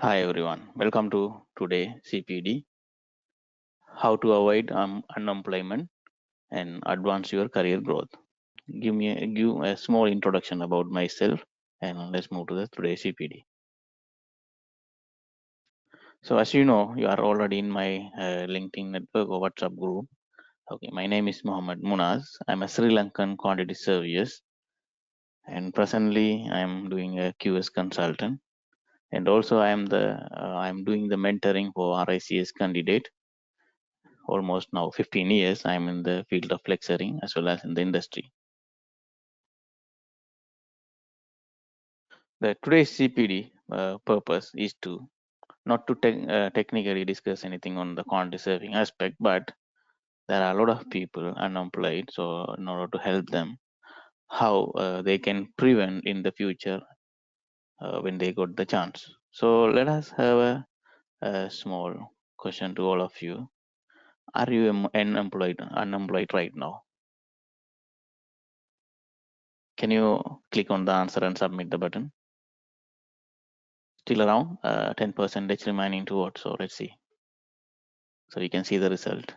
Hi everyone, welcome to today CPD, how to avoid unemployment and advance your career growth. Give a small introduction about myself and let's move to the today CPD. So as you know, you are already in my LinkedIn network or WhatsApp group. Okay, my name is Mohammed Munaz. I'm a Sri Lankan quantity surveyor and presently I'm doing a QS consultant. And also I'm doing the mentoring for RICS candidate. Almost now 15 years I'm in the field of lecturing as well as in the industry. The today's CPD purpose is to not to technically discuss anything on the quantity surveying aspect, but there are a lot of people unemployed, so in order to help them how they can prevent in the future when they got the chance. So let us have a small question to all of you. Are you unemployed right now? Can you click on the answer and submit the button? Still around 10% remaining to vote. So let's see. So you can see the result.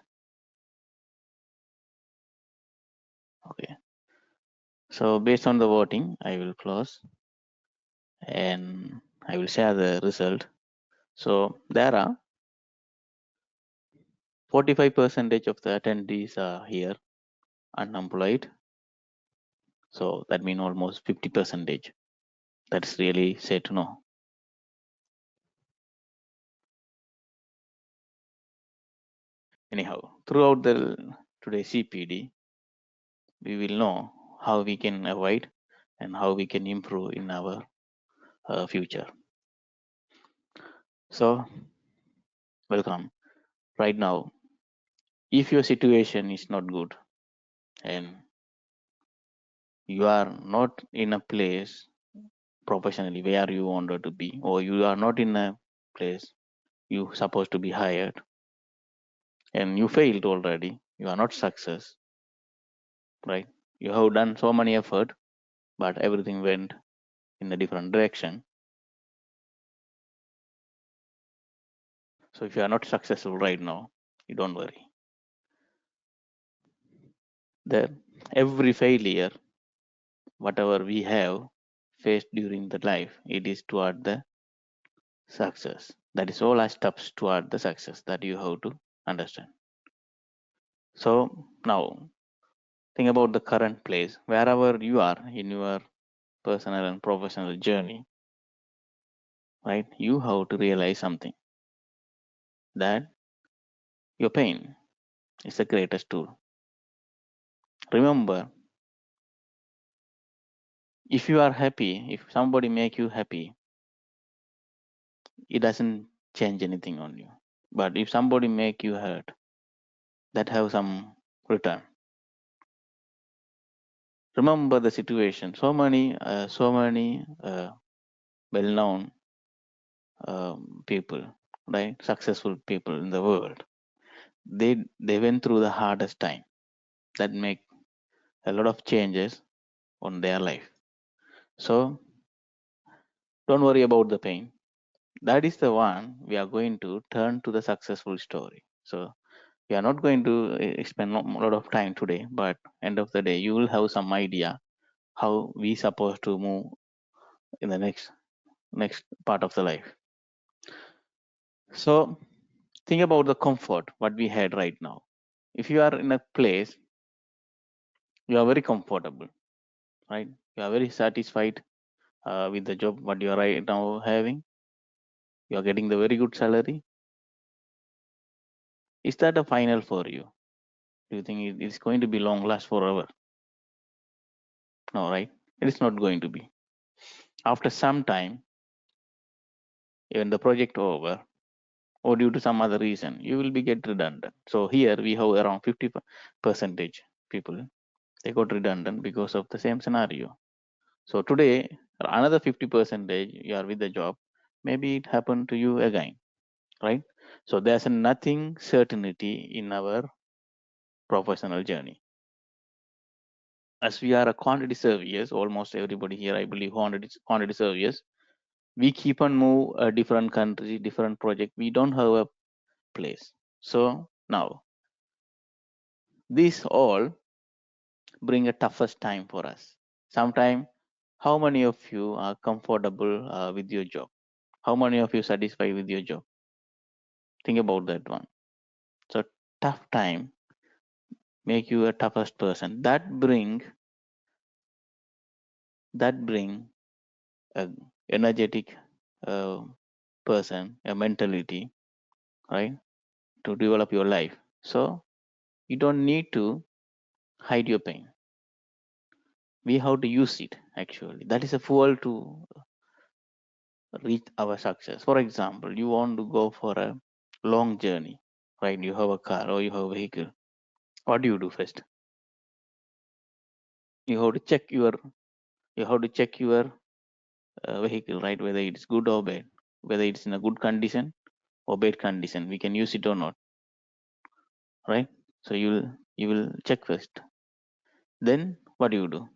Okay. So based on the voting, I will close and I will share the result. So there are 45% of the attendees are here unemployed. So that means almost 50%. That's really sad to know. Anyhow, throughout the today's CPD, we will know how we can avoid and how we can improve in our future. So welcome. Right now, if your situation is not good and you are not in a place professionally where you wanted to be, or you are not in a place you supposed to be hired and you failed already, you are not success, right? You have done so many effort but everything went in a different direction. So if you are not successful right now, you don't worry. The every failure whatever we have faced during the life, it is toward the success. That is all steps toward the success that you have to understand. So now think about the current place, wherever you are in your personal and professional journey, right? You have to realize something, that your pain is the greatest tool. Remember, if you are happy, if somebody make you happy, it doesn't change anything on you. But if somebody make you hurt, that have some return. Remember the situation. So many well-known people, right? Successful people in the world. They went through the hardest time. That make a lot of changes on their life. So don't worry about the pain. That is the one we are going to turn to the successful story. So we are not going to spend a lot of time today, but end of the day, you will have some idea how we supposed to move in the next part of the life. So think about the comfort what we had right now. If you are in a place, you are very comfortable, right? You are very satisfied with the job what you are right now having. You are getting the very good salary. Is that a final for you? Do you think it is going to be long last forever? No, right? It is not going to be. After some time, even the project over, or due to some other reason, you will be get redundant. So here we have around 50% people, they got redundant because of the same scenario. So today, another 50% you are with the job, maybe it happened to you again, right? So there's nothing certainty in our professional journey. As we are a quantity surveyors, almost everybody here, I believe, quantity surveyors, We keep on move a different country, different project. We don't have a place. So now these all bring a toughest time for us. Sometime, how many of you are comfortable with your job? How many of you satisfied with your job? Think about that one. So tough time make you a toughest person. That bring a energetic uh, person, a mentality, right, to develop your life. So you don't need to hide your pain. We have to use it actually. That is a fuel to reach our success. For example, you want to go for a long journey, right? You have a car or you have a vehicle. What do you do first? You have to check your vehicle, right? Whether it's good or bad, whether it's in a good condition or bad condition, we can use it or not, right? So you will check first. Then what do?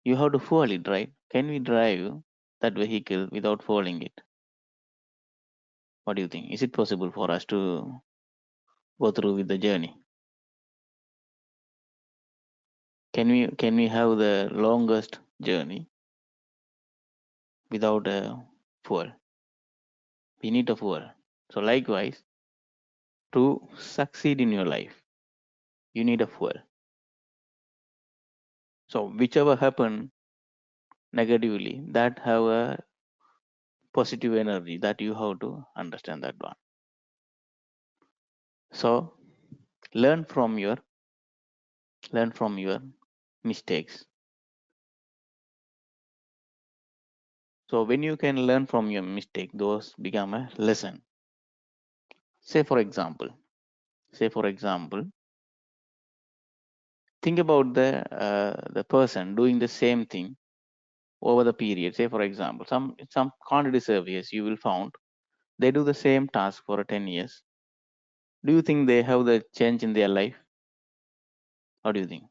You have to fuel it, right? Can we drive that vehicle without fueling it? What do you think? Is it possible for us to go through with the journey? Can we have the longest journey without a fuel? We need a fuel. So likewise, to succeed in your life, you need a fuel. So whichever happen negatively, that have a positive energy, that you have to understand that one. So learn from your mistakes. So when you can learn from your mistake, those become a lesson. Say for example, think about the person doing the same thing over the period. Say for example, some quantity surveyors you will found they do the same task for 10 years. Do you think they have the change in their life? What do you think?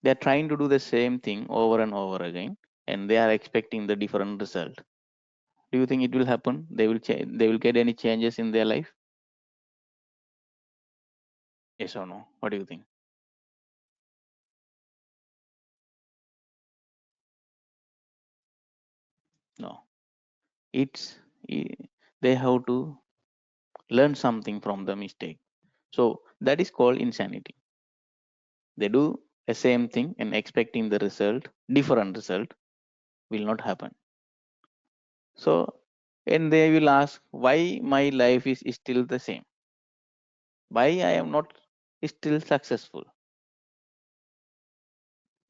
They are trying to do the same thing over and over again, and they are expecting the different result. Do you think it will happen? They will get any changes in their life? Yes or no? What do you think? No. It's they have to learn something from the mistake. So that is called insanity. They do the same thing and expecting the result, different result will not happen. So, and they will ask why my life is still the same. Why I am not still successful?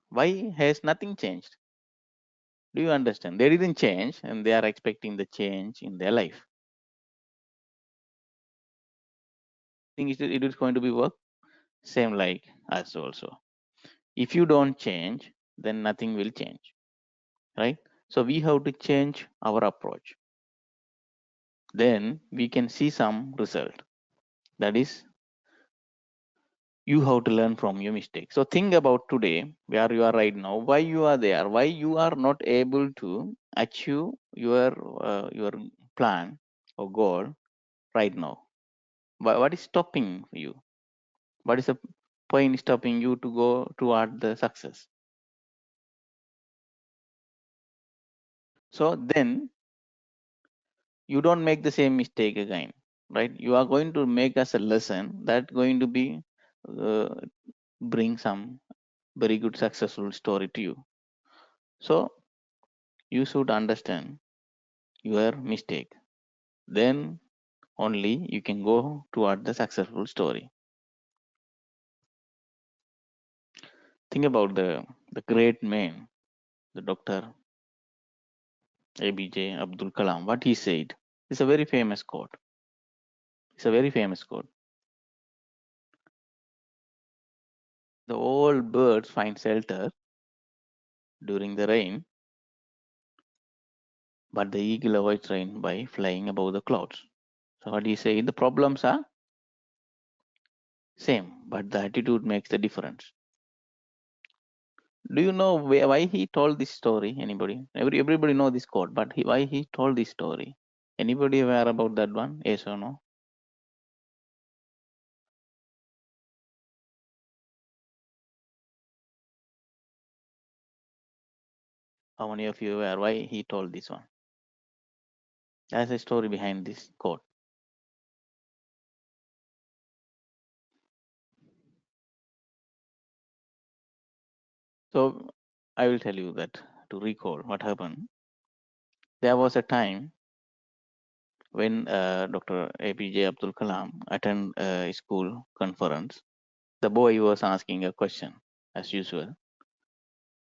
Why has nothing changed? Do you understand? They didn't change and they are expecting the change in their life. Think it is going to be work? Same like us also. If you don't change, then nothing will change, right? So we have to change our approach. Then we can see some result. That is, you have to learn from your mistakes. So think about today, where you are right now, why you are there, why you are not able to achieve your plan or goal right now. What is stopping you? What is the point stopping you to go toward the success? So then you don't make the same mistake again, right? You are going to make us a lesson that going to be uh, bring some very good successful story to you. So you should understand your mistake, then only you can go toward the successful story. Think about the great man, the Dr. ABJ Abdul Kalam. What he said, it's a very famous quote. It's a very famous quote. The all birds find shelter during the rain, but the eagle avoids rain by flying above the clouds. So what he say, the problems are same, but the attitude makes the difference. Do you know why he told this story? Anybody? Everybody know this quote, but why he told this story? Anybody aware about that one? Yes or no? How many of you aware why he told this one? There's a story behind this quote. So I will tell you that to recall what happened. There was a time when Dr. APJ Abdul Kalam attended a school conference. The boy was asking a question as usual.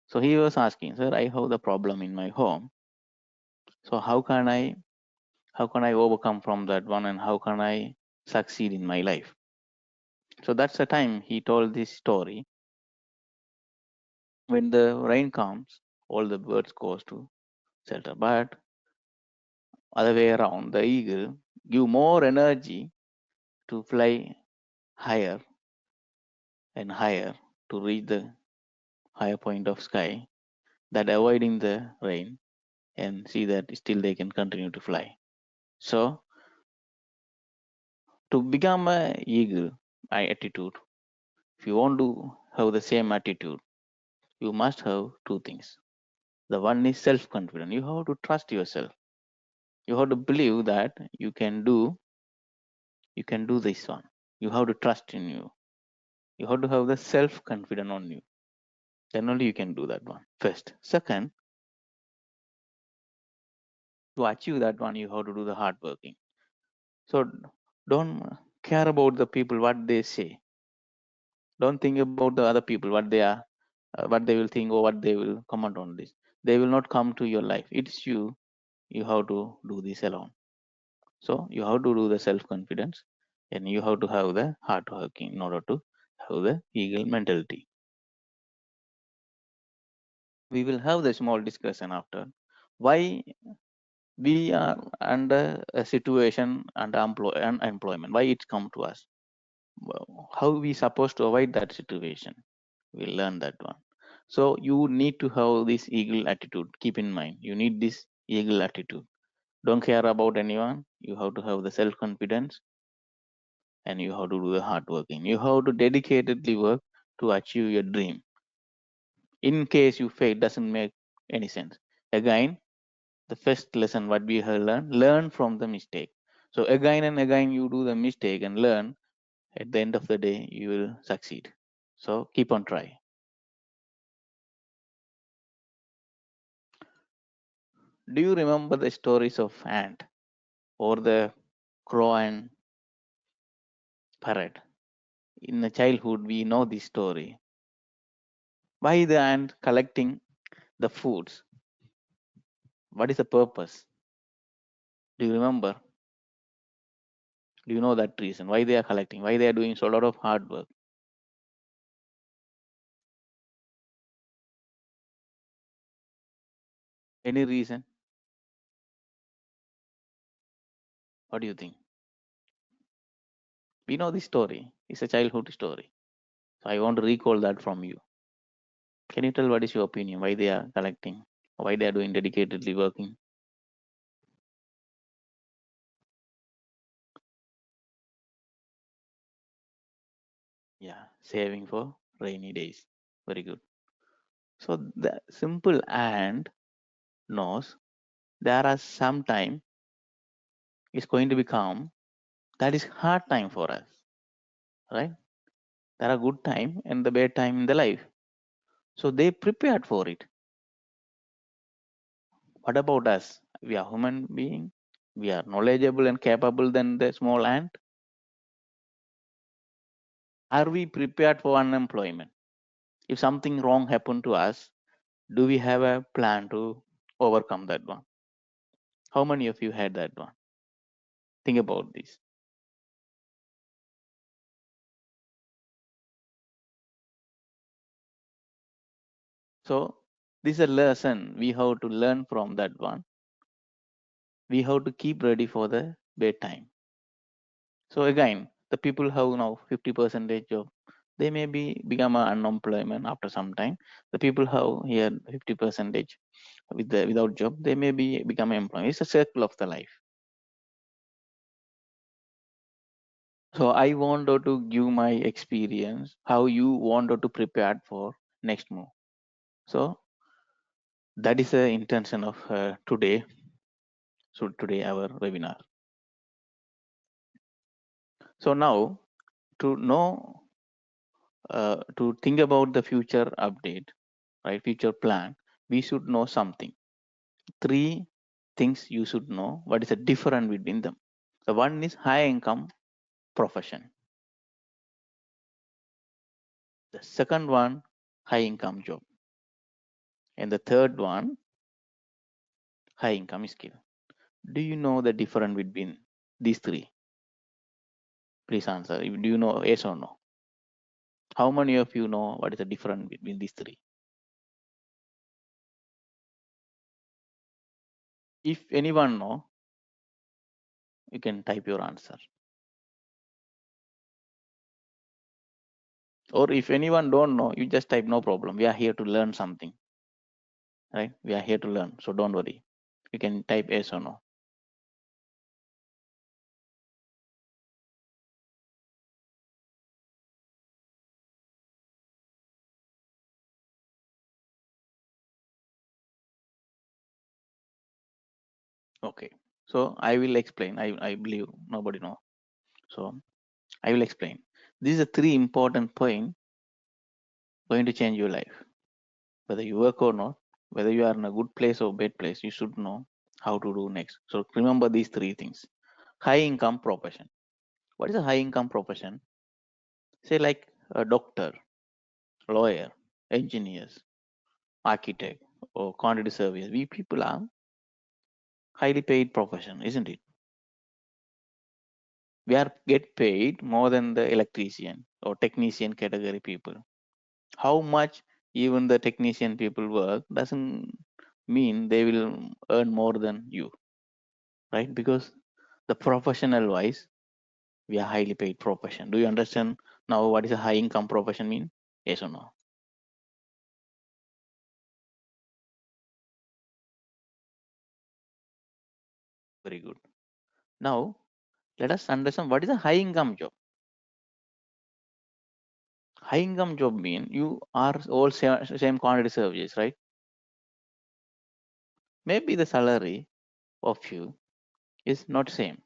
So he was asking, sir, I have the problem in my home. So how can I overcome from that one, and how can I succeed in my life? So that's the time he told this story. When the rain comes, all the birds goes to shelter. But other way around, the eagle give more energy to fly higher and higher to reach the higher point of sky, that avoiding the rain and see that still they can continue to fly. So to become a eagle, my attitude, if you want to have the same attitude, you must have two things. The one is self-confidence. You have to trust yourself. You have to believe that you can do this one. You have to trust in you. You have to have the self-confidence on you. Then only you can do that one. First. Second, to achieve that one, you have to do the hard working. So don't care about the people, what they say. Don't think about the other people, what they are, what they will think or what they will comment on this. They will not come to your life. It's you. You have to do this alone. So you have to do the self-confidence, and you have to have the hard working in order to have the eagle mentality. We will have the small discussion after why we are under a situation under unemployment, why it come to us, how we supposed to avoid that situation. We'll learn that one. So you need to have this eagle attitude. Keep in mind, you need this eagle attitude. Don't care about anyone. You have to have the self-confidence, and you have to do the hard working. You have to dedicatedly work to achieve your dream. In case you fail, doesn't make any sense. Again, the first lesson what we have learn from the mistake. So again and again you do the mistake and learn. At the end of the day, you will succeed. So keep on try. Do you remember the stories of ant or the crow and parrot? In the childhood, we know this story. Why the ant collecting the foods? What is the purpose? Do you remember? Do you know that reason? Why they are collecting? Why they are doing so lot of hard work? Any reason? What do you think? We know this story. It's a childhood story. So I want to recall that from you. Can you tell what is your opinion? Why they are collecting? Why they are doing dedicatedly working? Yeah, saving for rainy days. Very good. So the simple and knows there are some time it's going to become that is hard time for us, right? There are good time and the bad time in the life. So they prepared for it. What about us? We are human being. We are knowledgeable and capable than the small ant. Are we prepared for unemployment? If something wrong happened to us, do we have a plan to overcome that one? How many of you had that one? Think about this. So this is a lesson we have to learn from that one. We have to keep ready for the bedtime. So again, the people have now 50 percentage of They may become unemployment after some time. The people who here 50% without job, they may become employed. It's a circle of the life. So I wanted to give my experience, how you wanted to prepare for next move. So that is the intention of today. So today our webinar. So now to know, to think about the future update, right? Future plan, we should know something. Three things you should know. What is the difference between them? The one is high income profession. The second one, high income job. And the third one, high income skill. Do you know the difference between these three? Please answer. Do you know, yes or no? How many of you know what is the difference between these three? If anyone know, you can type your answer. Or if anyone don't know, you just type no problem. We are here to learn something, right? We are here to learn. So don't worry. You can type yes or no. Okay. So I will explain. I believe nobody know. So I will explain. These are three important points going to change your life. Whether you work or not, whether you are in a good place or bad place, you should know how to do next. So remember these three things. High income profession. What is a high income profession? Say like a doctor, lawyer, engineers, architect, or quantity surveyors. We people are highly paid profession, isn't it? We are get paid more than the electrician or technician category people. How much even the technician people work doesn't mean they will earn more than you, right? Because the professional wise, we are highly paid profession. Do you understand now what is a high income profession mean? Yes or no? Very good. Now let us understand what is a high income job. High income job mean you are all same quantity services, right? Maybe the salary of you is not same.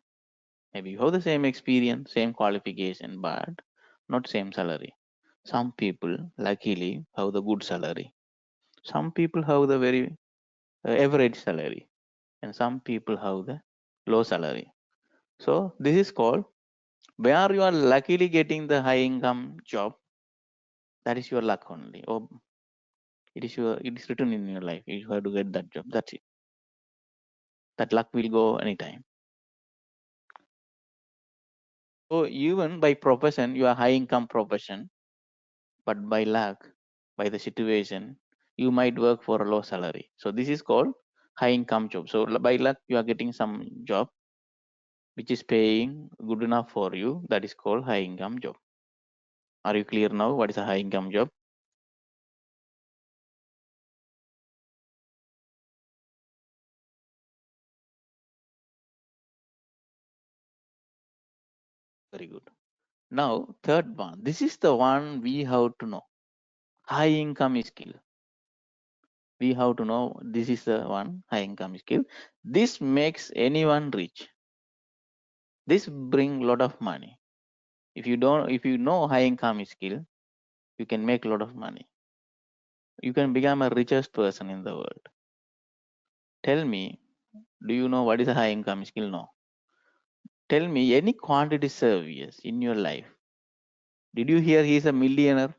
Maybe you have the same experience, same qualification, but not same salary. Some people luckily have the good salary. Some people have the very average salary, and some people have the low salary. So this is called where you are luckily getting the high income job. That is your luck only. Or it is written in your life. You have to get that job. That's it. That luck will go anytime. So even by profession, you are high income profession, but by luck, by the situation, you might work for a low salary. So this is called high income job. So by luck, you are getting some job which is paying good enough for you. That is called high income job. Are you clear now? What is a high income job? Very good. Now, third one. This is the one we have to know. High income skill. We have to know this is the one high income skill. This makes anyone rich. This bring lot of money. If you know high income skill, you can make a lot of money. You can become a richest person in the world. Tell me, do you know what is a high income skill? No. Tell me any quantity service in your life. Did you hear he is a millionaire?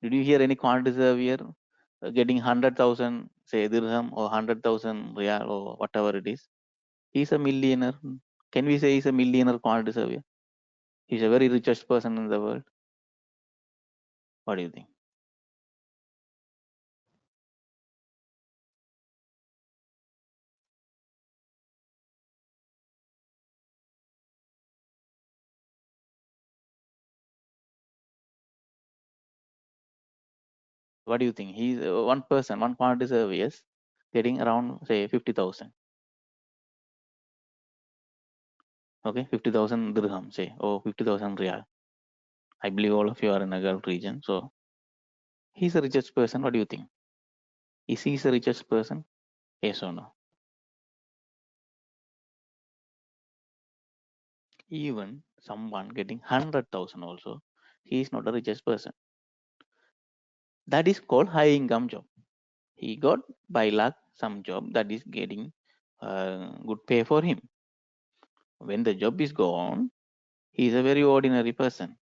Did you hear any quantity surveyor getting 100,000 say dirham or 100,000 real or whatever it is? He's a millionaire. Can we say he's a millionaire quantity surveyor? He's a very richest person in the world. What do you think? What do you think? He's one person, one quantity surveyors getting around say 50,000. Okay, 50,000 dirham, say, or 50,000 real. I believe all of you are in a Gulf region, so he's the richest person. What do you think? Is he the richest person? Yes or no? Even someone getting 100,000 also, he is not the richest person. That is called high income job. He got by luck some job that is getting good pay for him. When the job is gone, he is a very ordinary person.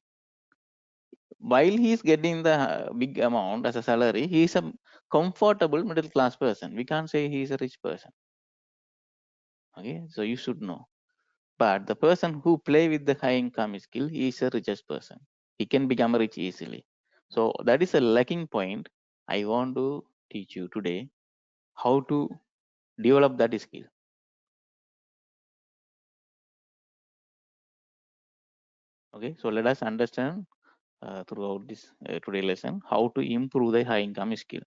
While he is getting the big amount as a salary, he is a comfortable middle class person. We can't say he is a rich person. Okay, so you should know. But the person who play with the high income skill, he is a richest person. He can become rich easily. So that is a lacking point. I want to teach you today how to develop that skill. Okay, so let us understand throughout this today lesson how to improve the high income skill.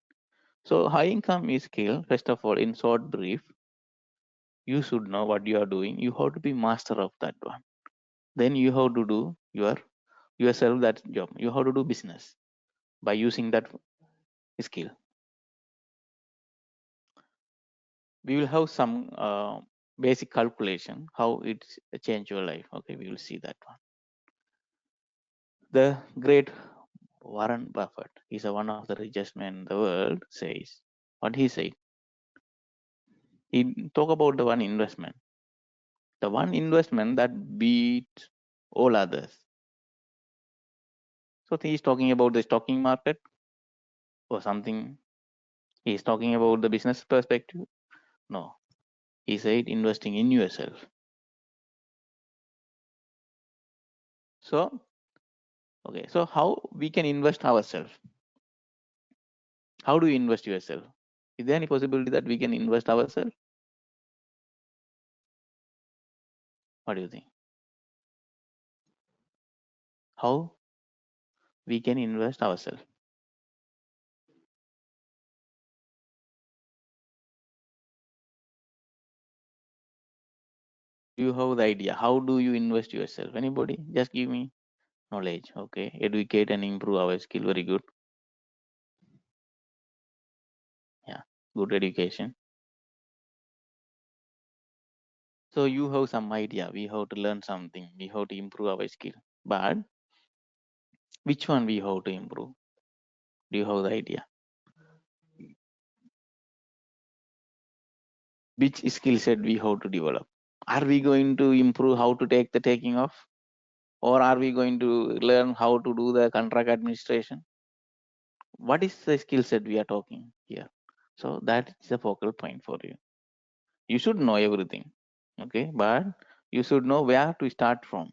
So high income skill, first of all, in short brief, you should know what you are doing. You have to be master of that one. Then you have to do yourself that job. You have to do business by using that skill. We will have some basic calculation how it's change your life. Okay, we will see that one. The great Warren Buffett, he's one of the richest men in the world, says what he said. He talk about the one investment that beats all others. So he's talking about the stocking market or something. He's talking about the business perspective. No, he said investing in yourself. So okay, so how we can invest ourselves? How do you invest yourself? Is there any possibility that we can invest ourselves? What do you think? How we can invest ourselves? Do you have the idea? How do you invest yourself? Anybody? Just give me knowledge. Okay, educate and improve our skill. Very good. Yeah, good education. So you have some idea. We have to learn something. We have to improve our skill. But which one we have to improve? Do you have the idea? Which skill set we have to develop? Are we going to improve how to take the taking off? Or are we going to learn how to do the contract administration? What is the skill set we are talking here? So that is the focal point for you. You should know everything, okay, but you should know where to start from.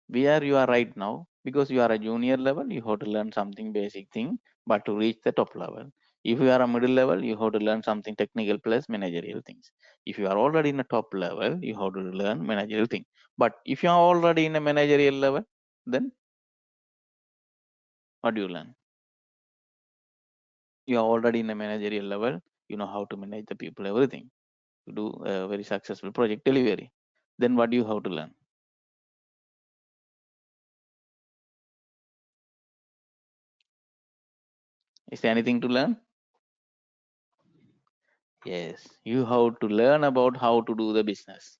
Where you are right now, because you are a junior level, you have to learn something basic thing, but to reach the top level. If you are a middle level, you have to learn something technical plus managerial things. If you are already in a top level, you have to learn managerial thing. But if you are already in a managerial level, then what do you learn? You are already in a managerial level, you know how to manage the people, everything, to do a very successful project delivery. Then what do you have to learn? Is there anything to learn? Yes, you have to learn about how to do the business.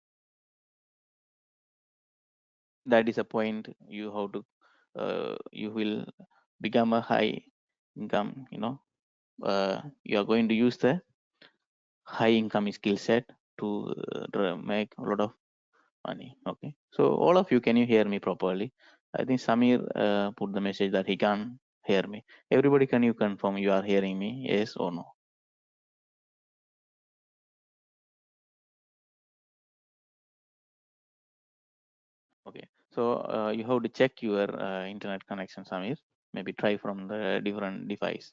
That is a point. You have to you will become a high income, you are going to use the high income skill set to make a lot of money. Okay, so all of you, can you hear me properly? I think Samir put the message that he can't hear me. Everybody, can you confirm you are hearing me? Yes or no? Okay, so you have to check your internet connection, Samir. Maybe try from the different device.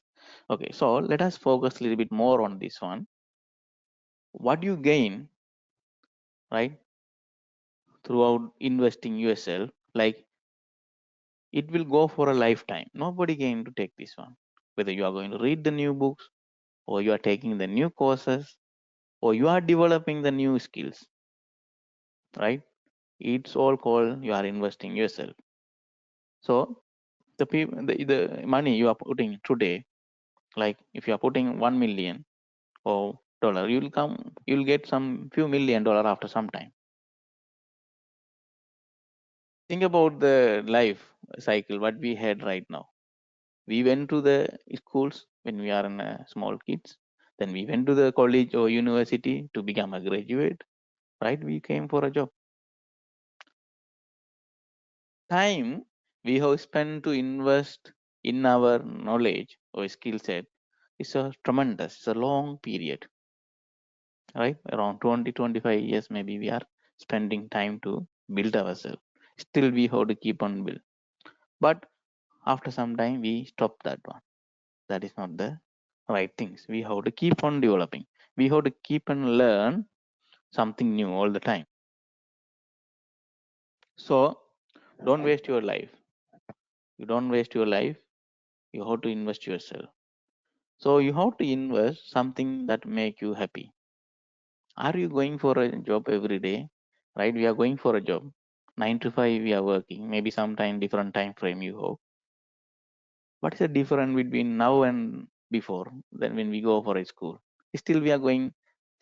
Okay, so let us focus a little bit more on this one. What you gain, right, throughout investing yourself, like it will go for a lifetime. Nobody going to take this one. whether you are going to read the new books, or you are taking the new courses, or you are developing the new skills, right? It's all called you are investing yourself. So the people, the money you are putting today, like if you are putting 1 million or dollar, you'll get some few $1 million after some time. Think about the life cycle what we had right now. We went to the schools when we are in small kids, then we went to the college or university to become a graduate, right? We came for a job. Time we have spent to invest in our knowledge or skill set is a tremendous, it's a long period, right? Around 20-25 years maybe we are spending time to build ourselves. Still we have to keep on build, but after some time we stop that one. That is not the right things. We have to keep on developing, we have to keep and learn something new all the time. So don't waste your life. You don't waste your life, you have to invest yourself. So you have to invest something that make you happy. Are you going for a job every day? Right? We are going for a job. 9 to 5 we are working. Maybe sometime different time frame you have. What is the difference between now and before? Then when we go for a school, still we are going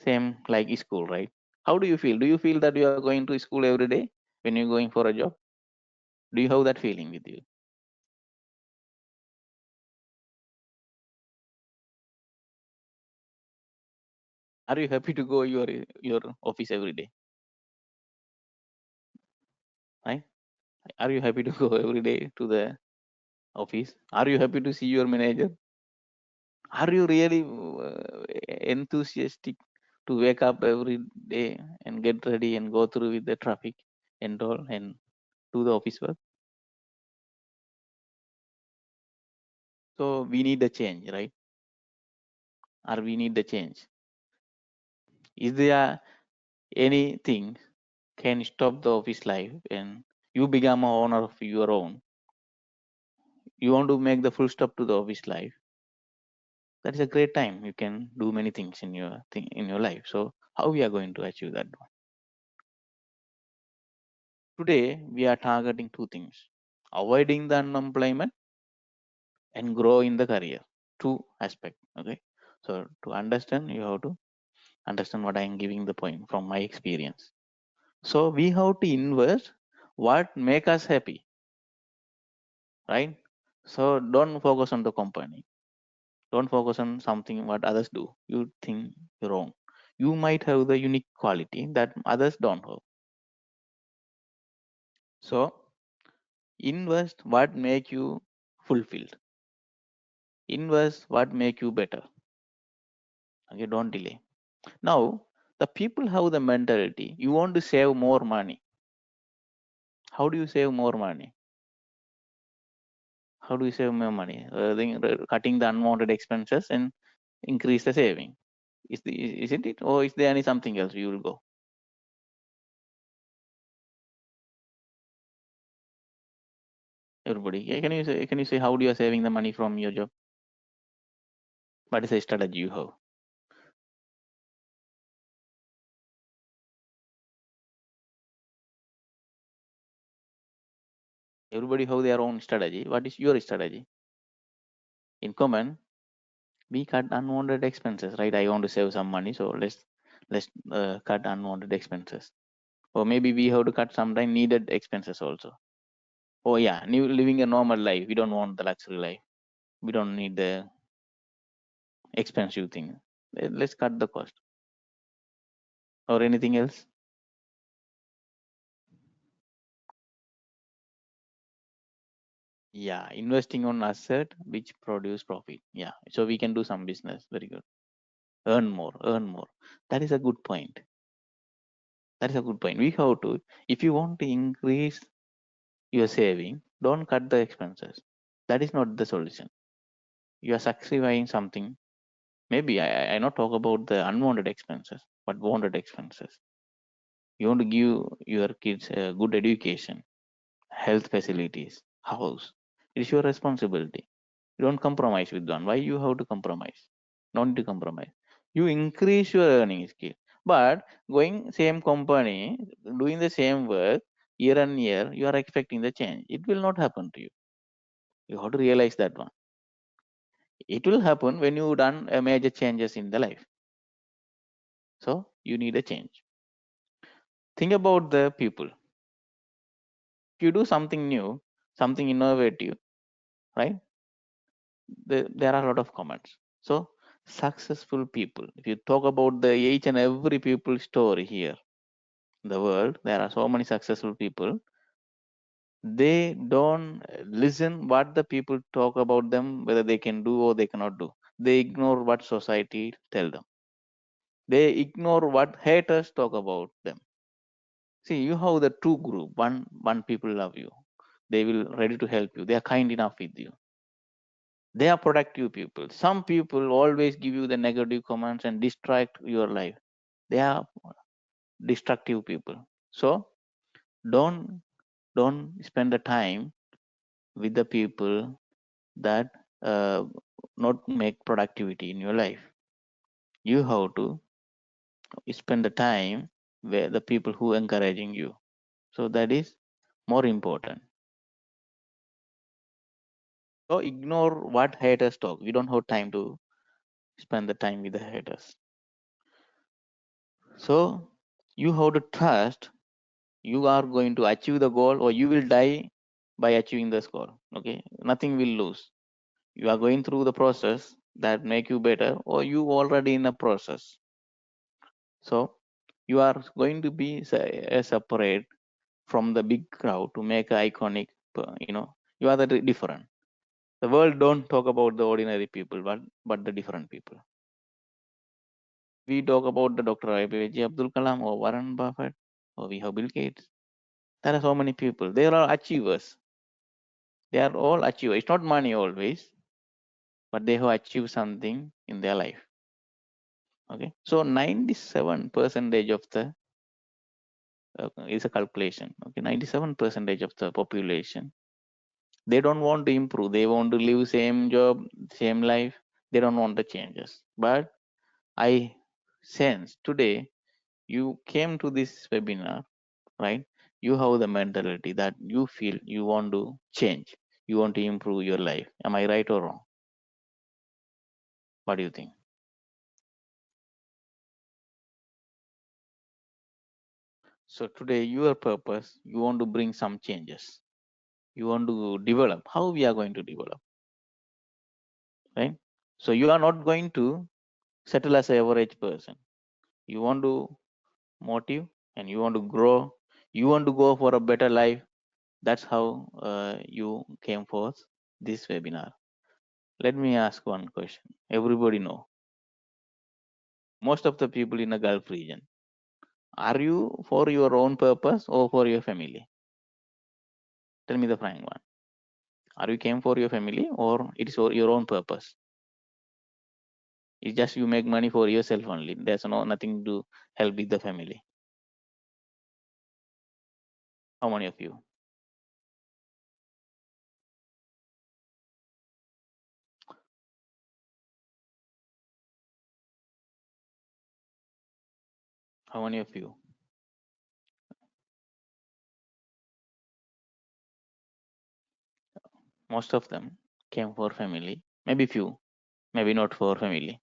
same like school, right? How do you feel? Do you feel that you are going to school every day when you're going for a job? Do you have that feeling with you? Are you happy to go your office every day? Right? Are you happy to go every day to the office? Are you happy to see your manager? Are you really enthusiastic to wake up every day and get ready and go through with the traffic and all and do the office work? So we need a change, right? Or we need the change. Is there anything can stop the office life and you become a owner of your own? You want to make the full stop to the office life. That is a great time. You can do many things in your thing in your life. So how we are going to achieve that one? Today we are targeting two things: avoiding the unemployment and grow in the career. Two aspect. Okay. So to understand, you have to understand what I am giving the point from my experience. So we have to invest what make us happy, right? So don't focus on the company. Don't focus on something what others do. You think you're wrong. You might have the unique quality that others don't have. So invest what make you fulfilled. Invest what make you better. Okay, don't delay. Now the people have the mentality. You want to save more money. How do you save more money? How do you save more money? Cutting the unwanted expenses and increase the saving. Isn't it? Or is there any something else you will go? Everybody, yeah, can you say how do you are saving the money from your job? What is the strategy you have? Everybody have their own strategy. What is your strategy? In common, we cut unwanted expenses, right? I want to save some money, so let's cut unwanted expenses. Or maybe we have to cut sometime needed expenses also. Oh yeah, new living a normal life. We don't want the luxury life. We don't need the expensive thing. Let's cut the cost. Or anything else? Yeah, investing on asset which produce profit. Yeah, so we can do some business. Very good. Earn more, earn more. That is a good point. That is a good point. We have to, if you want to increase your saving, don't cut the expenses. That is not the solution. You are sacrificing something. Maybe I not talk about the unwanted expenses, but wanted expenses. You want to give your kids a good education, health facilities, house. It is your responsibility. You don't compromise with one. Why you have to compromise? Don't to compromise. You increase your earning skill. But going same company, doing the same work year on year, you are expecting the change. It will not happen to you. You have to realize that one. It will happen when you done a major changes in the life. So you need a change. Think about the people. If you do something new, something innovative, right? There are a lot of comments. So successful people, if you talk about the each and every people story here in the world, there are so many successful people. They don't listen what the people talk about them, whether they can do or they cannot do. They ignore what society tell them. They ignore what haters talk about them. See, you have the two group. One people love you. They will ready to help you. They are kind enough with you. They are productive people. Some people always give you the negative comments and distract your life. They are destructive people. So don't spend the time with the people that not make productivity in your life. You have to spend the time where the people who encouraging you. So that is more important. So ignore what haters talk. We don't have time to spend the time with the haters. So you have to trust you are going to achieve the goal or you will die by achieving this goal. Okay, nothing will lose. You are going through the process that make you better or you already in a process. So you are going to be separate from the big crowd to make a iconic, you are the different. The world don't talk about the ordinary people, but the different people. We talk about the Dr. APJ Abdul Kalam or Warren Buffett or we have Bill Gates. There are so many people. They are achievers. They are all achievers. It's not money always, but they have achieved something in their life. Okay. So 97 percentage of the is a calculation. Okay, 97 percentage of the population, they don't want to improve. They want to live same job, same life. They don't want the changes. But I sense today you came to this webinar, right? You have the mentality that you feel you want to change. You want to improve your life. Am I right or wrong? What do you think? So today your purpose, you want to bring some changes. You want to develop. How we are going to develop, right? So you are not going to settle as an average person. You want to motive and you want to grow. You want to go for a better life. That's how you came forth this webinar. Let me ask one question. Everybody know. Most of the people in the Gulf region, are you for your own purpose or for your family? Tell me the frank one. Are you came for your family or it is for your own purpose? It's just you make money for yourself only. There's nothing to help with the family. How many of you? How many of you? Most of them came for family. Maybe few, maybe not for family.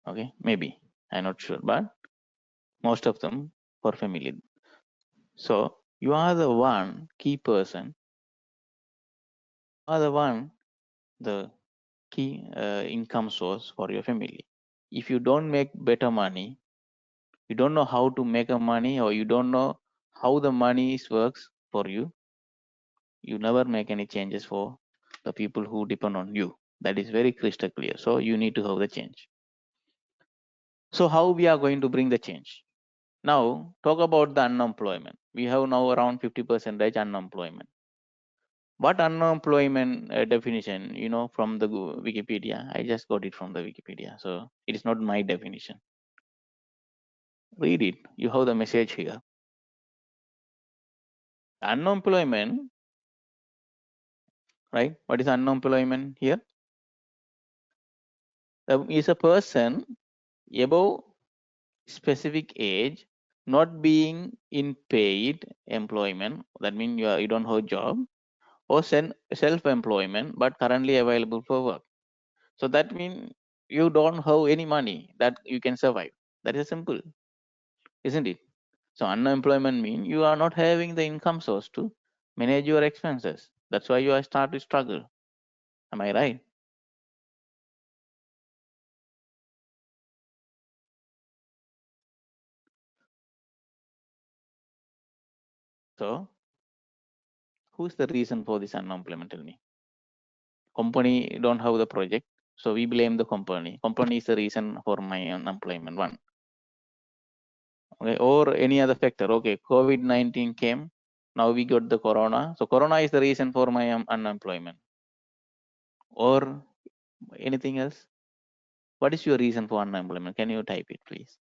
Okay, maybe. I'm not sure, but most of them for family. So you are the one key person, you are the one, the key income source for your family. If you don't make better money, you don't know how to make a money or you don't know how the money works for you, you never make any changes for the people who depend on you. That is very crystal clear. So you need to have the change. So how we are going to bring the change? Now talk about the unemployment. We have now around 50% unemployment. What unemployment definition, from the Wikipedia? I just got it from the Wikipedia. So it is not my definition. Read it. You have the message here. Unemployment right? What is unemployment here? Is a person above specific age not being in paid employment. That means you don't have a job, or self-employment but currently available for work. So that means you don't have any money that you can survive. That is simple, isn't it? So unemployment means you are not having the income source to manage your expenses. That's why you are start to struggle. Am I right? So who's the reason for this unemployment? Tell me. Company don't have the project, so we blame the company. Company is the reason for my unemployment. One, okay, or any other factor. Okay, COVID-19 came. Now we got the corona. So corona is the reason for my unemployment, or anything else. What is your reason for unemployment? Can you type it, please?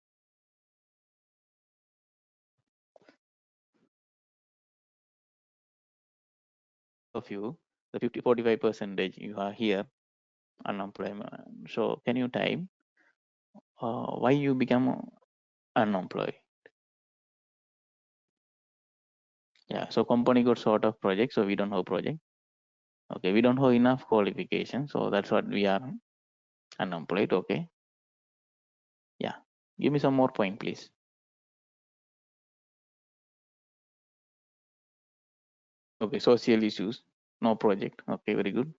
Of you, the 45 percentage you are here unemployment. So can you type why you become unemployed? Yeah. So company got sort of project, so we don't have project. Okay, we don't have enough qualification, so that's what we are unemployed. Okay. Yeah. Give me some more point, please. Okay, social issues, no project. Okay, very good.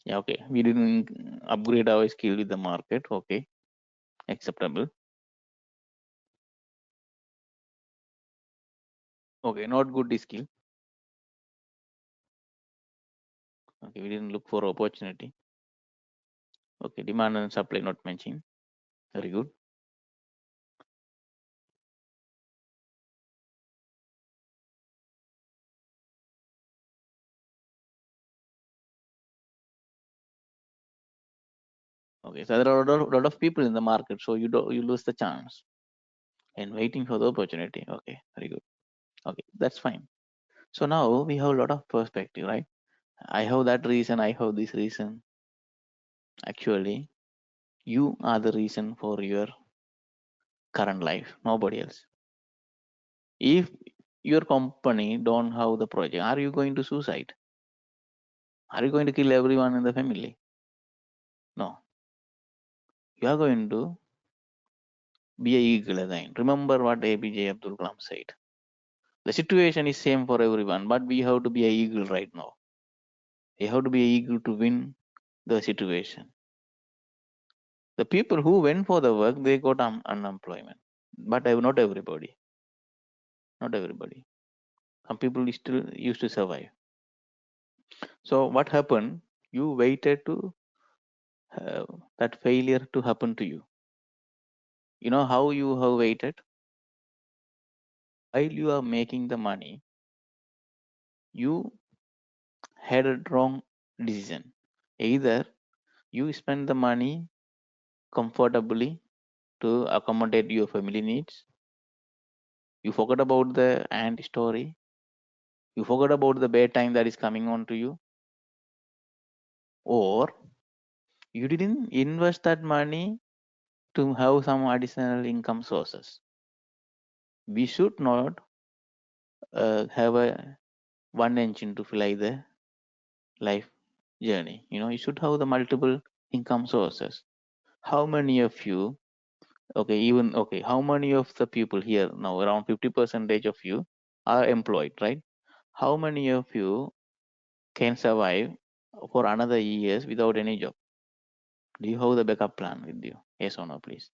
Yeah, okay. We didn't upgrade our skill with the market. Okay, acceptable. Okay, not good skill. Okay, we didn't look for opportunity. Okay, demand and supply not matching. Very good. Okay, so there are lot of people in the market, so you lose the chance and waiting for the opportunity. Okay, very good. Okay, that's fine. So now we have a lot of perspective, right? I have that reason, I have this reason. Actually, you are the reason for your current life, nobody else. If your company don't have the project, are you going to suicide? Are you going to kill everyone in the family? No. You are going to be a eagle again. Remember what APJ Abdul Kalam said. The situation is same for everyone, but we have to be a eagle right now. We have to be a eagle to win the situation. The people who went for the work, they got unemployment, but not everybody. Not everybody. Some people still used to survive. So what happened? You waited to have that failure to happen to you. You know how you have waited? While you are making the money, you had a wrong decision. Either you spend the money comfortably to accommodate your family needs, you forgot about the ant story, you forgot about the bad time that is coming on to you, or you didn't invest that money to have some additional income sources. We should not have a one engine to fly the life journey. You should have the multiple income sources. How many of you, okay, even okay, how many of the people here now, around 50 percentage of you are employed, right? How many of you can survive for another years without any job? Do you have the backup plan with you? Yes or no, please?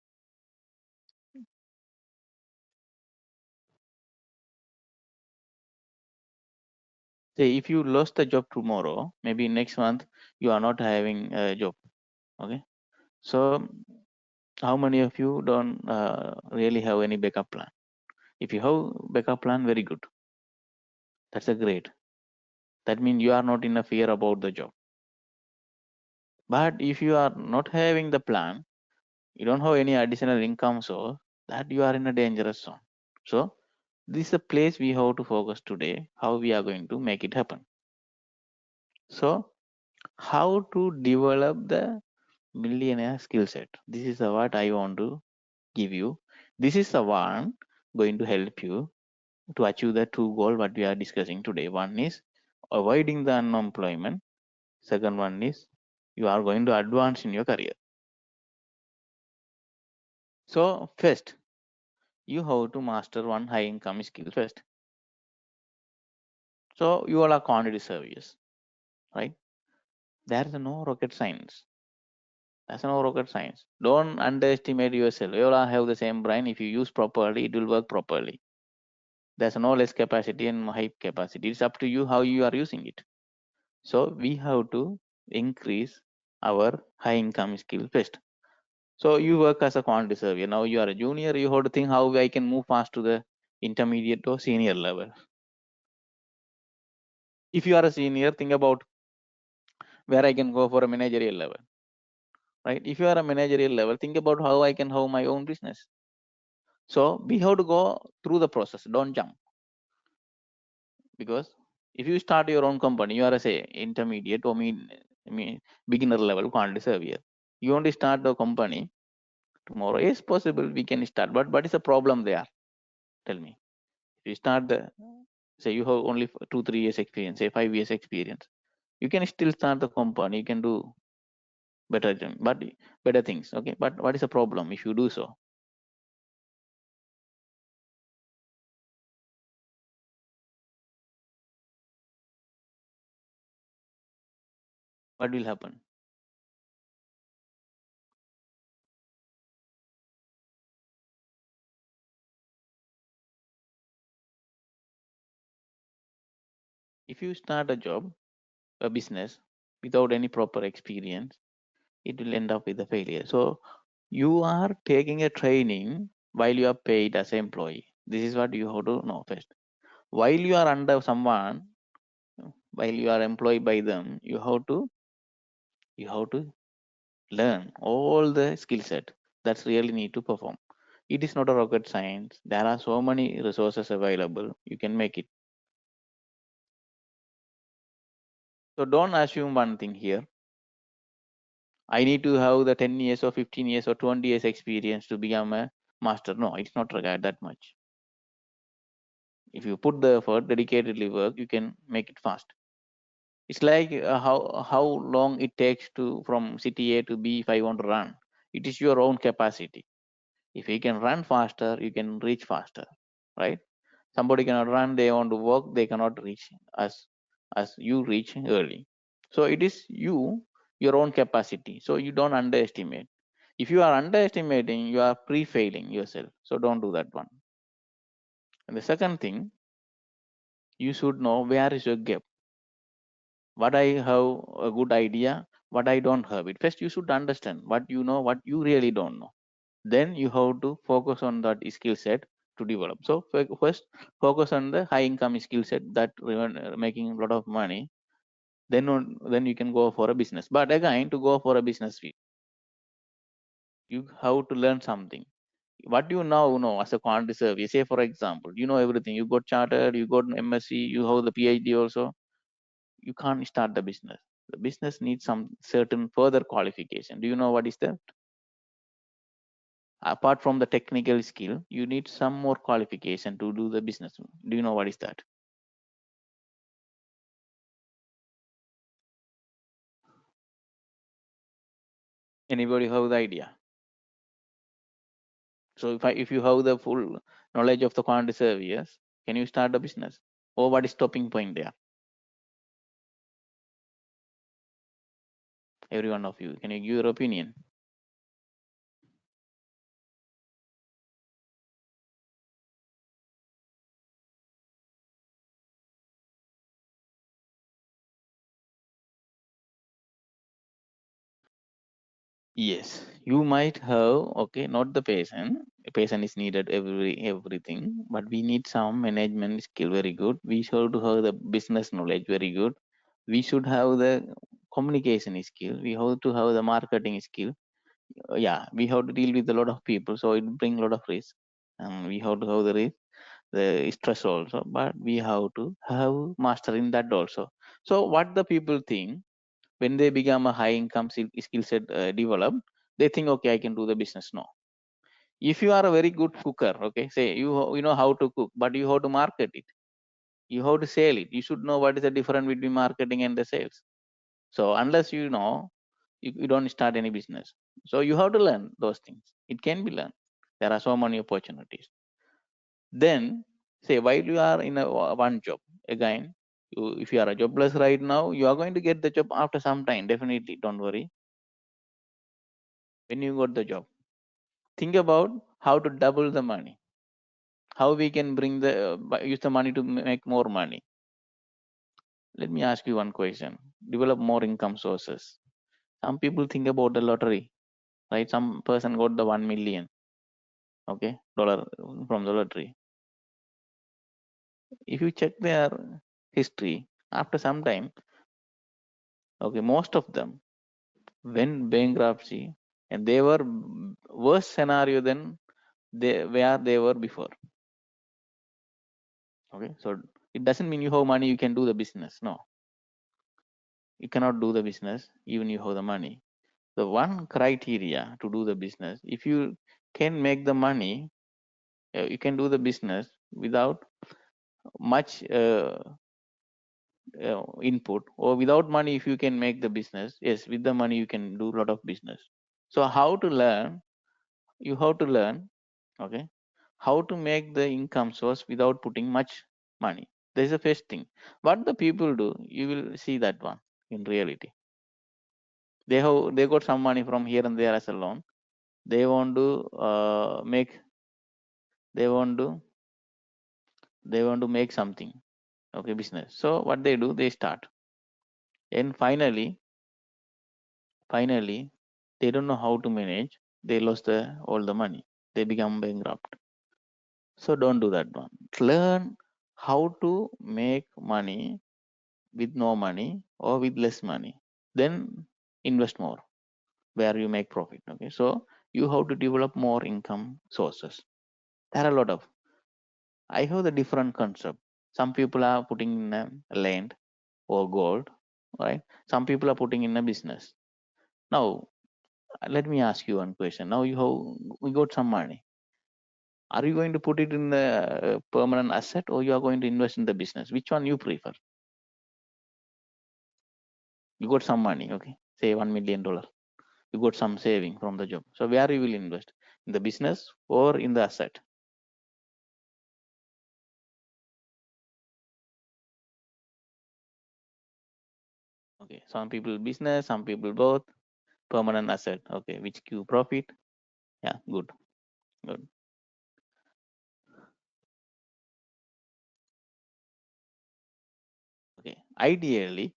Say if you lost the job tomorrow, maybe next month you are not having a job. Okay, so how many of you don't really have any backup plan? If you have backup plan, very good. That's a great. That means you are not in a fear about the job. But if you are not having the plan, you don't have any additional income, so that you are in a dangerous zone. So This is a place we have to focus today, how we are going to make it happen. So how to develop the millionaire skill set. This is what I want to give you. This is the one going to help you to achieve the two goal what we are discussing today. One is avoiding the unemployment. Second one is you are going to advance in your career. So first, you have to master one high income skill first. So you all are quantity surveyors, right? There is no rocket science. There's no rocket science. Don't underestimate yourself. You all have the same brain. If you use properly, it will work properly. There's no less capacity and high capacity. It's up to you how you are using it. So we have to increase our high income skill first. So you work as a quantity surveyor. Now you are a junior. You have to think how I can move fast to the intermediate or senior level. If you are a senior, think about where I can go for a managerial level, right? If you are a managerial level, think about how I can have my own business. So we have to go through the process. Don't jump, because if you start your own company, you are a say intermediate or beginner level quantity surveyor. You only start the company tomorrow. Yes, possible we can start, but what is the problem there? Tell me. If you start the say you have only 2-3 years experience, say 5 years experience, you can still start the company. You can do but better things. Okay, but what is the problem if you do so? What will happen? If you start a job, a business without any proper experience, it will end up with a failure. So you are taking a training while you are paid as an employee. This is what you have to know first. While you are under someone, while you are employed by them, you have to learn all the skill set that's really need to perform. It is not a rocket science. There are so many resources available. You can make it. So don't assume one thing here. I need to have the 10 years or 15 years or 20 years experience to become a master. No, it's not required that much. If you put the effort, dedicatedly work, you can make it fast. It's like how long it takes to from city A to B if I want to run. It is your own capacity. If you can run faster, you can reach faster, right? Somebody cannot run, they want to walk, they cannot reach as you reach early. So it is your own capacity. So you don't underestimate. If you are underestimating, you are pre-failing yourself. So don't do that one. And the second thing, you should know where is your gap. What I have a good idea, what I don't have it. First, you should understand what you know, what you really don't know. Then you have to focus on that skill set to develop. So first, focus on the high income skill set that making a lot of money. Then you can go for a business. But again, to go for a business, you have to learn something. What you now know as a quantity survey, say for example, you know everything. You got chartered, you got an MSc, you have the PhD also. You can't start the business. The business needs some certain further qualification. Do you know what is that? Apart from the technical skill, you need some more qualification to do the business. Do you know what is that? Anybody have the idea? So if you have the full knowledge of the quantity surveyors, can you start a business? Or what is stopping point there? Every one of you, can you give your opinion? Yes, you might have, okay, not the patient. A patient is needed everything, but we need some management skill very good. We should have the business knowledge very good. We should have the communication skill. We have to have the marketing skill. Yeah, we have to deal with a lot of people, so it brings a lot of risk. And we have to have the risk. the stress also, but we have to have master in that also. So what the people think, when they become a high income skill set developed, they think, okay, I can do the business. No. If you are a very good cooker, okay, say you know how to cook, but you have to market it, you have to sell it, you should know what is the difference between marketing and the sales. So unless you know, you don't start any business. So you have to learn those things. It can be learned. There are so many opportunities. Then say while you are in a one job, again, if you are a jobless right now, you are going to get the job after some time, definitely, don't worry. When you got the job, think about how to double the money, how we can bring the use the money to make more money. Let me ask you one question. Develop more income sources. Some people think about the lottery, right? Some person got the 1 million, okay, dollar from the lottery. If you check their history, after some time, okay, most of them went bankruptcy, and they were worse scenario than where they were before. Okay, so it doesn't mean you have money you can do the business. No, you cannot do the business even you have the money. The one criteria to do the business, if you can make the money, you can do the business without much input, or without money. If you can make the business, yes, with the money you can do a lot of business. So how to learn, you have to learn, okay, how to make the income source without putting much money. There is the first thing. What the people do, you will see that one in reality. They got some money from here and there as a loan. They want to make, they want to make something, okay, business. So what they do, they start, and finally they don't know how to manage. They lost all the money, they become bankrupt. So don't do that one. Learn how to make money with no money or with less money, then invest more where you make profit. Okay, so you have to develop more income sources. There are a lot of, I have the different concept. Some people are putting in a land or gold, right? Some people are putting in a business. Now let me ask you one question. Now we got some money. Are you going to put it in the permanent asset, or you are going to invest in the business? Which one you prefer? You got some money, okay, say $1 million. You got some saving from the job. So where you will invest? In the business or in the asset? Okay, some people business, some people both. Permanent asset, okay, which give profit. Yeah, good, good. Okay, ideally,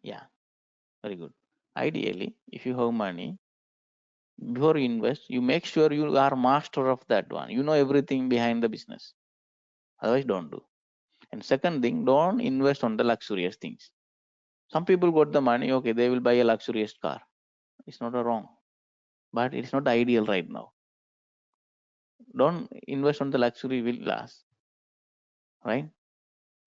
yeah, very good. Ideally, if you have money, before you invest, you make sure you are master of that one. You know everything behind the business. Otherwise, don't do. And second thing, don't invest on the luxurious things. Some people got the money, okay, they will buy a luxurious car. It's not a wrong, but it's not ideal right now. Don't invest on the luxury villas, right?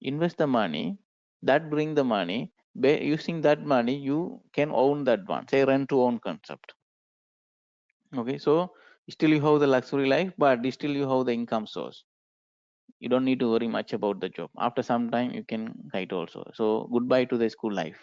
Invest the money that bring the money. By using that money, you can own that one. Say rent to own concept. Okay, so still you have the luxury life, but still you have the income source. You don't need to worry much about the job. After some time, you can kite also. So goodbye to the school life,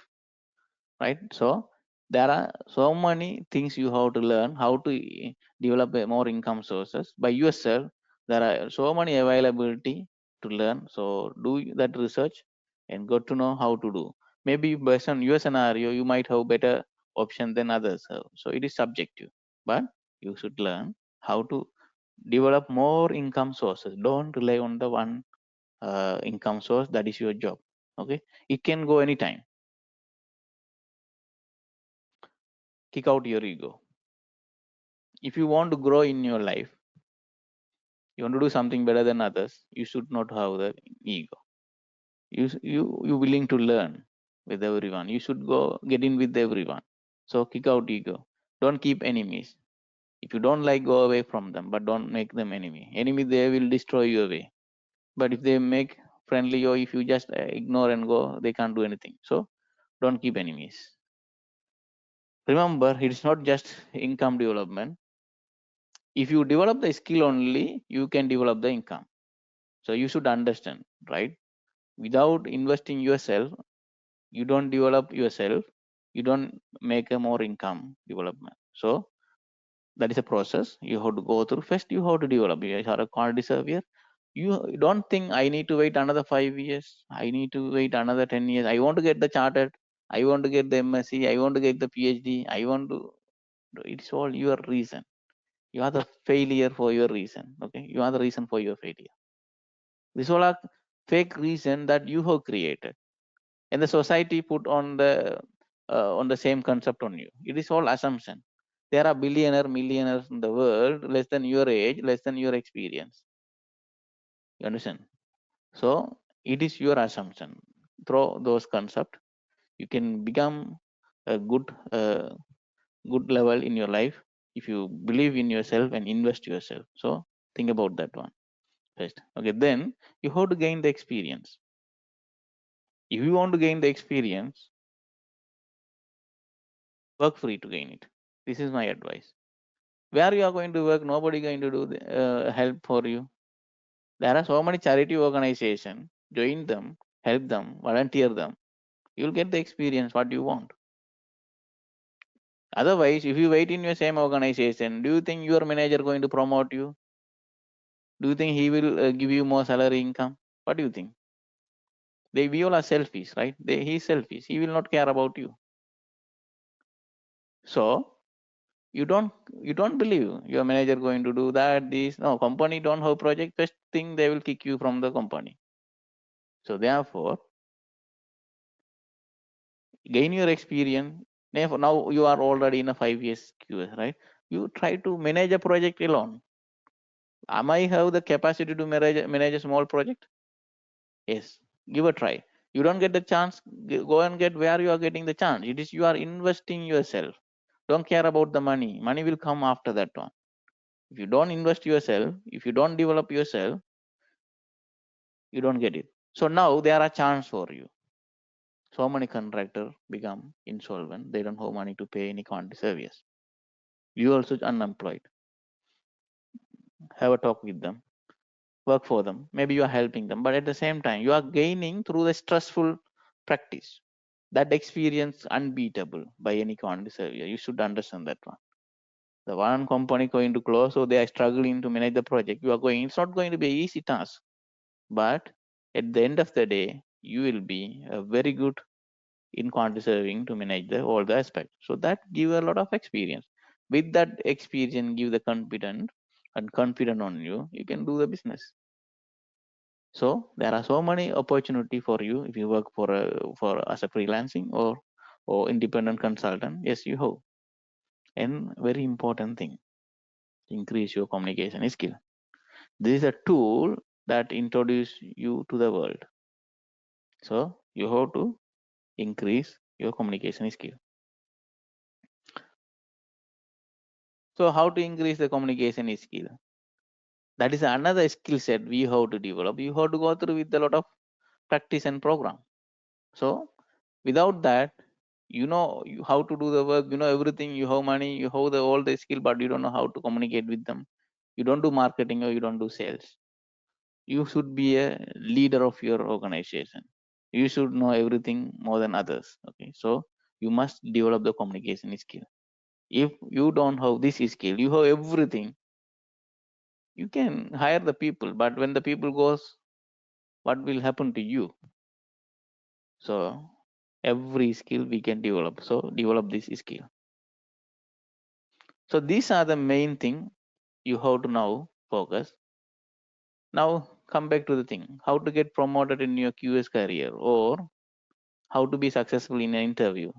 right? So there are so many things you have to learn how to develop a more income sources by yourself. There are so many availability to learn. So do that research and got to know how to do. Maybe based on your scenario, you might have better option than others have. So it is subjective, but you should learn how to develop more income sources. Don't rely on the one income source that is your job. Okay, it can go anytime. Kick out your ego. If you want to grow in your life, you want to do something better than others, you should not have the ego. You willing to learn with everyone, you should go get in with everyone. So kick out ego. Don't keep enemies. If you don't like, go away from them, but don't make them enemy. Enemy, they will destroy you away. But if they make friendly, or if you just ignore and go, they can't do anything. So don't keep enemies. Remember, it's not just income development. If you develop the skill only, you can develop the income. So you should understand, right? Without investing yourself, you don't develop yourself, you don't make a more income development. So that is a process you have to go through. First, you have to develop. You are a quantity surveyor. You don't think I need to wait another 5 years. I need to wait another 10 years. I want to get the chartered. I want to get the MSc. I want to get the PhD. I want to. It's all your reason. You are the failure for your reason. Okay, you are the reason for your failure. This all are fake reason that you have created, and the society put on the same concept on you. It is all assumption. There are millionaires in the world, less than your age, less than your experience. You understand? So it is your assumption. Through those concepts, you can become a good level in your life if you believe in yourself and invest yourself. So think about that one first. Okay, then you have to gain the experience. If you want to gain the experience, work free to gain it. This is my advice. Where you are going to work, nobody going to do the, help for you. There are so many charity organizations. Join them, help them, volunteer them. You'll get the experience what you want. Otherwise, if you wait in your same organization, do you think your manager going to promote you? Do you think he will give you more salary income? What do you think? We all are selfish, right? He's selfish. He will not care about you. So you don't believe your manager going to do that. This no company don't have project. First thing they will kick you from the company. So therefore, gain your experience. Therefore, now you are already in a 5 years QS, right? You try to manage a project alone. Am I have the capacity to manage a small project? Yes, give a try. You don't get the chance, go and get where you are getting the chance. It is you are investing yourself. Don't care about the money. Money will come after that one. If you don't invest yourself, if you don't develop yourself, you don't get it. So now there are chance for you. So many contractors become insolvent. They don't have money to pay any quantity service. You also unemployed. Have a talk with them. Work for them. Maybe you are helping them, but at the same time, you are gaining through the stressful practice. That experience unbeatable by any quantity surveyor. You should understand that one. The one company going to close, so they are struggling to manage the project. You are going. It's not going to be an easy task, but at the end of the day, you will be a very good in quantity surveying to manage all the aspects. So that give a lot of experience. With that experience, give the confident on you. You can do the business. So there are so many opportunity for you if you work for as a freelancing or independent consultant. Yes, you have. And very important thing, increase your communication skill. This is a tool that introduce you to the world. So you have to increase your communication skill. So how to increase the communication skill? That is another skill set we have to develop. You have to go through with a lot of practice and program. So without that, how to do the work, everything, you have money, you have all the skill, but you don't know how to communicate with them. You don't do marketing or you don't do sales. You should be a leader of your organization. You should know everything more than others. Okay, so you must develop the communication skill. If you don't have this skill, you have everything, you can hire the people, but when the people goes, what will happen to you? So every skill we can develop. So develop this skill. So these are the main thing you have to now focus. Now come back to the thing, how to get promoted in your QS career, or how to be successful in an interview,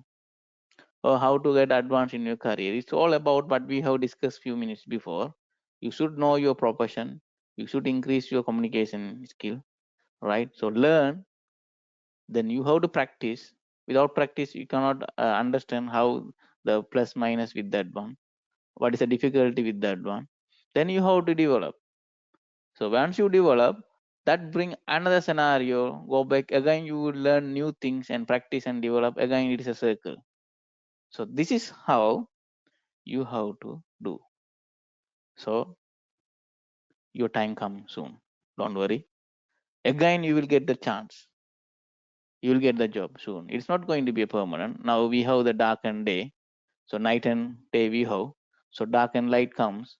or how to get advanced in your career. It's all about what we have discussed few minutes before. You should know your profession. You should increase your communication skill, right? So learn, then you have to practice. Without practice, you cannot understand how the plus minus with that one. What is the difficulty with that one? Then you have to develop. So once you develop, that bring another scenario, go back again, you will learn new things and practice and develop. Again, it is a circle. So this is how you have to do. So your time comes soon. Don't worry. Again, you will get the chance. You will get the job soon. It's not going to be a permanent. Now we have the dark and day. So night and day we have. So dark and light comes.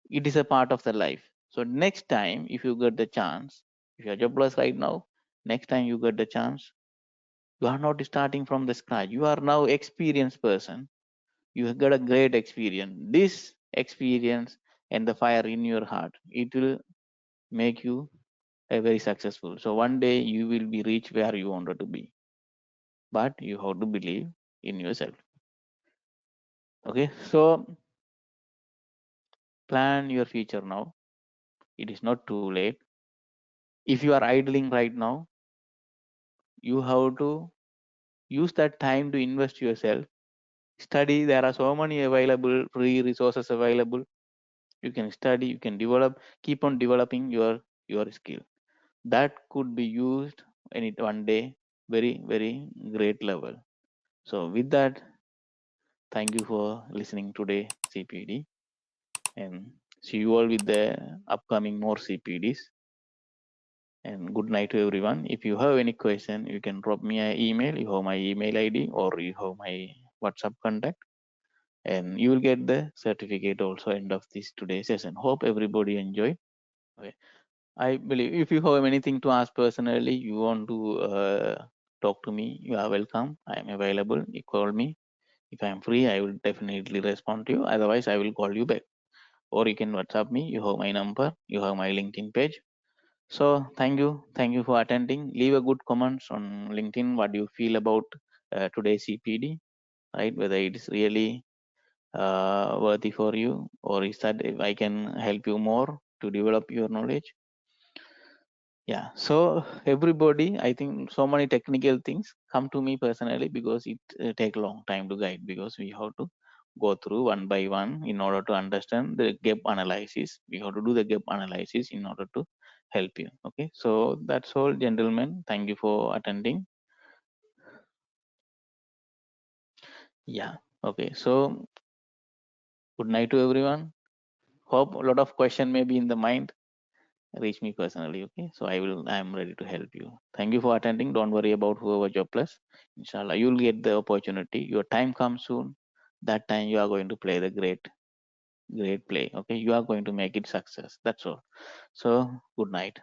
It is a part of the life. So next time, if you get the chance, if you are jobless right now, next time you get the chance, you are not starting from the scratch. You are now experienced person. You have got a great experience. This experience and the fire in your heart, it will make you a very successful. So one day you will be reach where you wanted to be, but you have to believe in yourself. Okay, so plan your future now. It is not too late. If you are idling right now, you have to use that time to invest yourself. Study. There are so many available free resources available. You can study. You can develop. Keep on developing your skill. That could be used in it one day. Very great level. So with that, thank you for listening today CPD, and see you all with the upcoming more CPDs. And good night to everyone. If you have any question, you can drop me an email. You have my email ID or you have my WhatsApp contact, and you will get the certificate also end of this today's session. Hope everybody enjoy. Okay. I believe if you have anything to ask personally, you want to talk to me, you are welcome. I am available. You call me. If I am free, I will definitely respond to you. Otherwise, I will call you back. Or you can WhatsApp me. You have my number. You have my LinkedIn page. So thank you. Thank you for attending. Leave a good comments on LinkedIn. What do you feel about today's CPD, right? Whether it is really worthy for you, or is that if I can help you more to develop your knowledge. Yeah, so everybody, I think so many technical things come to me personally because it take a long time to guide, because we have to go through one by one in order to understand the gap analysis. We have to do the gap analysis in order to help you. Okay, so that's all, gentlemen. Thank you for attending. Yeah, okay, so good night to everyone. Hope a lot of question may be in the mind, reach me personally. Okay, so I'm ready to help you. Thank you for attending. Don't worry about whoever jobless. Inshallah, you'll get the opportunity. Your time comes soon. That time you are going to play the great play. Okay, you are going to make it success. That's all. So good night.